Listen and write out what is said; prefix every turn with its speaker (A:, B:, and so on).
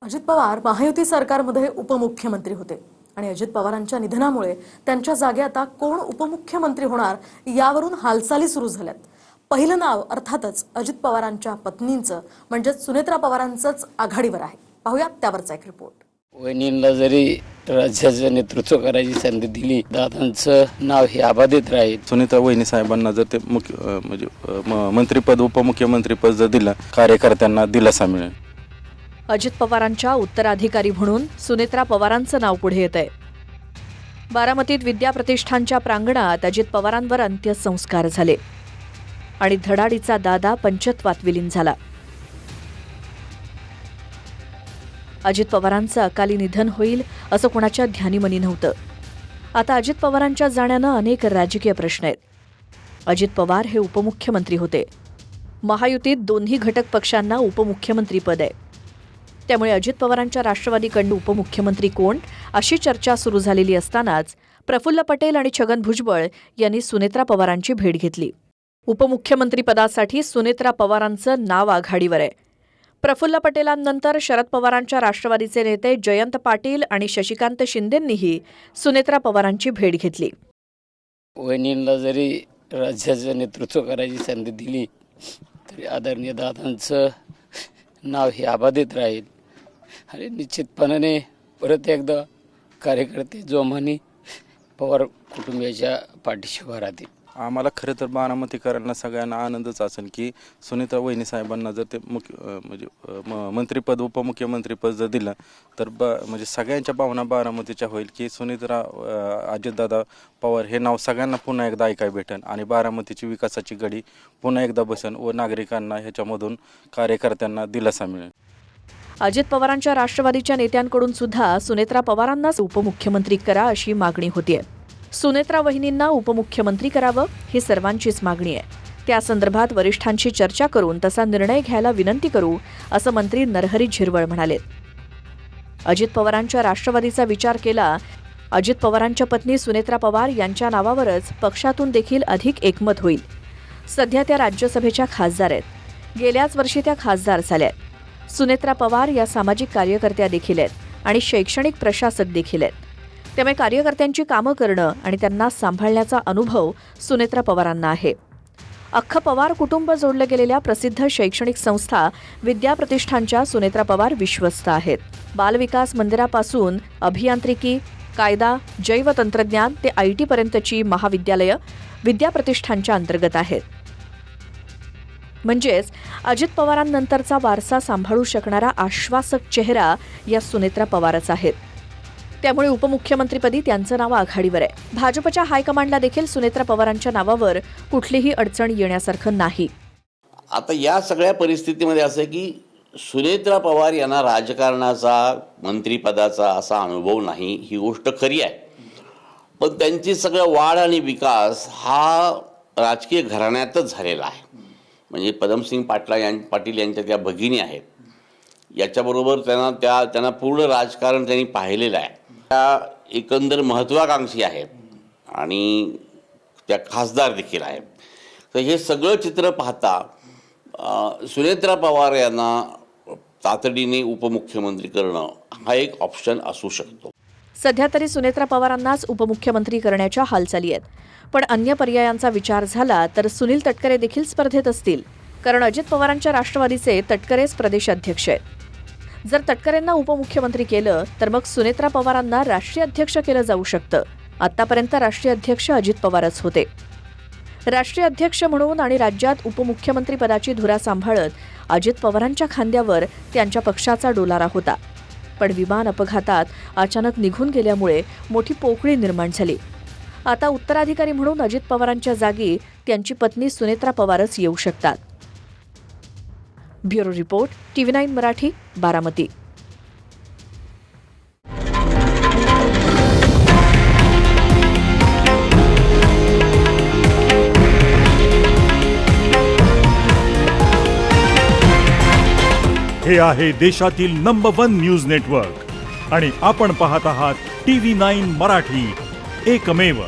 A: अजित पवार महायुती सरकारमध्ये उपमुख्यमंत्री होते आणि अजित पवारांच्या निधनामुळे त्यांच्या जागी आता कोण उपमुख्यमंत्री होणार यावरून हालचाली सुरू झाल्यात। पहिलं नाव अर्थातच अजित पवारांच्या पत्नींचं म्हणजे सुनेत्रा पवारांचंच आघाडीवर आहे। पाहूया त्यावरचा एक रिपोर्ट।
B: वहिनींना जरी राज्याचं नेतृत्व करायची संधी दिली, दादांचं नाव हे अबाधित राहील।
C: सुनीता वहिनी साहेबांना जर ते मंत्रिपद उपमुख्यमंत्रीपद जर दिलं, कार्यकर्त्यांना दिलासा मिळेल।
D: अजित पवारांच्या उत्तराधिकारी म्हणून सुनेत्रा पवारांचं नाव पुढे येतंय। बारामतीत विद्या प्रतिष्ठानच्या प्रांगणात अजित पवारांवर अंत्यसंस्कार झाले आणि धडाडीचा दादा पंचत्वात विलीन झाला। अजित पवारांचं अकाली निधन होईल असं कोणाच्या ध्यानीमनी नव्हतं। आता अजित पवारांच्या जाण्यानं अनेक राजकीय प्रश्न आहेत। अजित पवार हे उपमुख्यमंत्री होते। महायुतीत दोन्ही घटक पक्षांना उपमुख्यमंत्री पद आहे, त्यामुळे अजित पवारांच्या राष्ट्रवादीकडून उपमुख्यमंत्री कोण अशी चर्चा सुरू झालेली असतानाच प्रफुल्ल पटेल आणि छगन भुजबळ यांनी सुनेत्रा पवारांची भेट घेतली। उपमुख्यमंत्री पदासाठी सुनेत्रा पवारांचं नाव आघाडीवर आहे। प्रफुल्ल पटेलांनंतर शरद पवारांच्या राष्ट्रवादीचे नेते जयंत पाटील आणि शशिकांत शिंदेंनीही सुनेत्रा पवारांची भेट घेतली।
B: वहिनींना जरी राज्याचं नेतृत्व करायची संधी दिली, तरी आदरणीय दादांचं नाव हे अबाधित राहील आणि निश्चितपणाने परत एकदा कार्यकर्ते जोमाने पवार कुटुंबियाच्या पाठीशी उभा राहतील।
C: आम्हाला खरं तर बारामतीकरांना सगळ्यांना आनंदच असेल की सुनीता वहिनी साहेबांना जर ते मंत्रिपद उपमुख्यमंत्रीपद जर दिलं तर म्हणजे सगळ्यांच्या भावना बारामतीच्या होईल की सुनीता अजितदादा पवार हे नाव सगळ्यांना पुन्हा एकदा ऐकायला भेटेल आणि बारामतीची विकासाची गडी पुन्हा एकदा बसेल व नागरिकांना ह्याच्यामधून कार्यकर्त्यांना दिलासा मिळेल।
D: अजित पवारांच्या राष्ट्रवादीच्या नेत्यांकडून सुद्धा सुनेत्रा पवारांनाच उपमुख्यमंत्री करा अशी मागणी होतीये। सुनेत्रा वहिनींना उपमुख्यमंत्री करावं ही सर्वांचीच मागणी आहे। त्या संदर्भात वरिष्ठांशी चर्चा करून तसा निर्णय घ्यायला विनंती करू असं मंत्री नरहरी झिरवळ म्हणाले। अजित पवारांच्या राष्ट्रवादीचा विचार केला, अजित पवारांच्या पत्नी सुनेत्रा पवार यांच्या नावावरच पक्षातून देखील अधिक एकमत होईल। सध्या त्या राज्यसभेच्या खासदार आहेत, गेल्याच वर्षी त्या खासदार झाल्या। सुनेत्रा पवार या सामाजिक कार्यकर्त्या देखील आहेत आणि शैक्षणिक प्रशासक देखील आहेत, त्यामुळे कार्यकर्त्यांची कामं करणं आणि त्यांना सांभाळण्याचा अनुभव सुनेत्रा पवारांना आहे। अख्खं पवार कुटुंब जोडलं गेलेल्या प्रसिद्ध शैक्षणिक संस्था विद्या प्रतिष्ठानच्या सुनेत्रा पवार विश्वस्त आहेत। बालविकास मंदिरापासून अभियांत्रिकी, कायदा, जैवतंत्रज्ञान ते IT पर्यंतची महाविद्यालयं विद्या प्रतिष्ठानच्या अंतर्गत आहेत। म्हणजेच अजित पवारांनंतरचा वारसा सांभाळू शकणारा आश्वासक चेहरा या सुनेत्रा पवारच आहेत। त्यामुळे उपमुख्यमंत्रीपदी त्यांचं नाव आघाडीवर आहे। भाजपच्या हायकमांडला देखील सुनेत्रा पवारांच्या नावावर कुठलीही अडचण येण्यासारखं नाही।
E: आता या सगळ्या परिस्थितीमध्ये असं आहे की सुनेत्रा पवार यांना राजकारणाचा मंत्रिपदाचा असा अनुभव नाही, ही गोष्ट खरी आहे, पण त्यांची सगळं वाढ आणि विकास हा राजकीय घराण्यातच झालेला आहे। म्हणजे पदमसिंग पाटील यांच्या त्या भगिनी आहेत, याच्याबरोबर त्यांना पूर्ण राजकारण त्यांनी पाहिलेलं आहे। त्या एकंदर महत्त्वाकांक्षी आहेत आणि त्या खासदार देखील आहेत। तर हे सगळं चित्र पाहता सुनेत्रा पवार यांना तातडीने उपमुख्यमंत्री करणं हा एक ऑप्शन असू शकतो।
D: सध्या तरी सुनेत्रा पवारांनाच उपमुख्यमंत्री करण्याच्या हालचाली आहेत, पण अन्य पर्यायांचा विचार झाला तर सुनील तटकरे देखील स्पर्धेत असतील, कारण अजित पवारांच्या राष्ट्रवादीचे तटकरेच प्रदेश अध्यक्ष आहेत। जर तटकरेंना उपमुख्यमंत्री केलं तर मग सुनेत्रा पवारांना राष्ट्रीय अध्यक्ष केलं जाऊ शकतं। आतापर्यंत राष्ट्रीय अध्यक्ष अजित पवारच होते। राष्ट्रीय अध्यक्ष म्हणून आणि राज्यात उपमुख्यमंत्री पदाची धुरा सांभाळत अजित पवारांच्या खांद्यावर त्यांच्या पक्षाचा डोलारा होता, पण विमान अपघातात अचानक निघून गेल्यामुळे मोठी पोकळी निर्माण झाली। आता उत्तराधिकारी म्हणून अजित पवारांच्या जागी त्यांची पत्नी सुनेत्रा पवारच येऊ शकतात। Bureau report, TV9 Marathi, Baramati.
F: हे आहे देशातील नंबर 1 न्यूज नेटवर्क आणि आपण पाहत आहात TV9 मराठी, एकमेव।